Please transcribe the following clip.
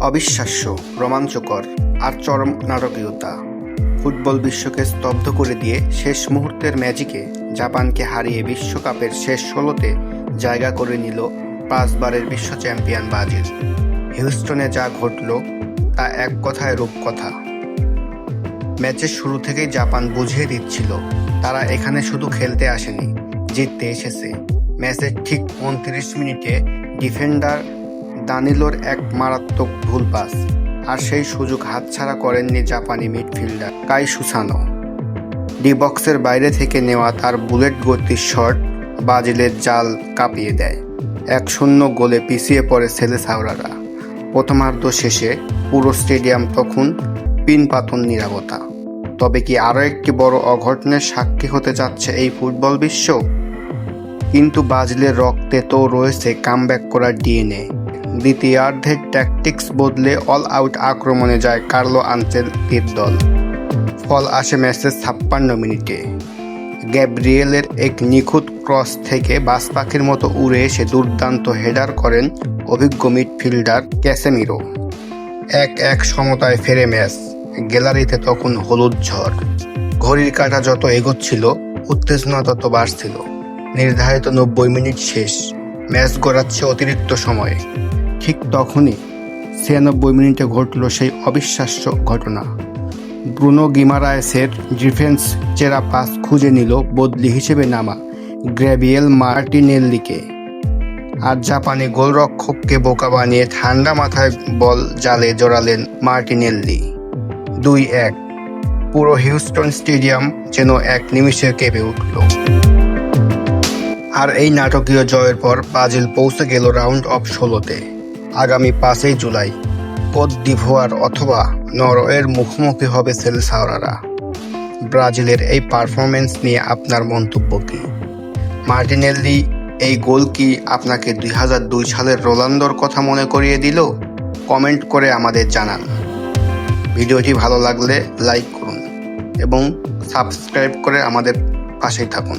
অবিশ্বাস্য, রোমাঞ্চকর আর চরম নাটকীয়তা। ফুটবল বিশ্বকে স্তব্ধ করে দিয়ে শেষ মুহূর্তের ম্যাজিকে জাপানকে হারিয়ে বিশ্বকাপের শেষ ১৬তে জায়গা করে নিল ৫ বারের বিশ্ব চ্যাম্পিয়ন ব্রাজিল। হিউস্টনে যা ঘটল তা এক কথায় রূপকথা। ম্যাচের শুরু থেকেই জাপান বুঝিয়ে দিচ্ছিল তারা এখানে শুধু খেলতে আসেনি, জিততে এসেছে। ম্যাচের ঠিক ২৯ মিনিটে ডিফেন্ডার দানিলোর এক মারাত্মক ভুল পাস, আর সেই সুযোগ হাতছাড়া করেননি জাপানি মিডফিল্ডার কাই সুসানো। ডি বক্সের বাইরে থেকে নেওয়া তার বুলেট গতির শট ব্রাজিলের জাল কাঁপিয়ে দেয়। ১-০ গোলে পিছিয়ে পড়ে সেলেসাওরা। প্রথমার্ধ শেষে পুরো স্টেডিয়াম তখন পিনপাতন নীরবতা। তবে কি আরও একটি বড় অঘটনের সাক্ষী হতে যাচ্ছে এই ফুটবল বিশ্ব? কিন্তু ব্রাজিলের রক্তে তো রয়েছে কামব্যাক করার ডিএনএ। দ্বিতীয়ার্ধের ট্যাকটিক্স বদলে অল আউট আক্রমণে যায় কার্লো আনচেলত্তির দল। ফল আসে ম্যাচের ৫৬ মিনিটে। গ্যাব্রিয়েলের এক নিখুঁত ক্রস থেকে বাজ পাখির মতো উড়ে এসে দুর্দান্ত হেডার করেন অভিজ্ঞ মিডফিল্ডার ক্যাসেমিরো। ১-১ সমতায় ফেরে ম্যাচ। গ্যালারিতে তখন হলুদ ঝড়। ঘড়ির কাঁটা যত এগোচ্ছিল উত্তেজনা তত বাড়ছিল। নির্ধারিত ৯০ মিনিট শেষ, ম্যাচ গড়াচ্ছে অতিরিক্ত সময়ে। ঠিক তখনই ৯৬ মিনিটে ঘটল সেই অবিশ্বাস্য ঘটনা। ব্রুনো গিমারায়েসের ডিফেন্স চেরা পাস খুঁজে নিল বদলি হিসেবে নামা গ্যাব্রিয়েল মার্টিনেল্লিকে, আর জাপানি গোলরক্ষককে বোকা বানিয়ে ঠান্ডা মাথায় বল জালে জড়ালেন মার্টিনেল্লি। ২-১। পুরো হিউস্টন স্টেডিয়াম যেন এক নিমিষে কেঁপে উঠল। আর এই নাটকীয় জয়ের পর ব্রাজিল পৌঁছে গেল রাউন্ড অফ ১৬তে। আগামী ৫ই জুলাই কোত দিভোয়ার অথবা নরওয়ের মুখোমুখি হবে সেলেসাওরা। ব্রাজিলের এই পারফরমেন্স নিয়ে আপনার মন্তব্য কী? মার্টিনেল্লি এই গোল কি আপনাকে ২০০২ সালের রোনালদোর কথা মনে করিয়ে দিল? কমেন্ট করে আমাদের জানান। ভিডিওটি ভালো লাগলে লাইক করুন এবং সাবস্ক্রাইব করে আমাদের পাশেই থাকুন।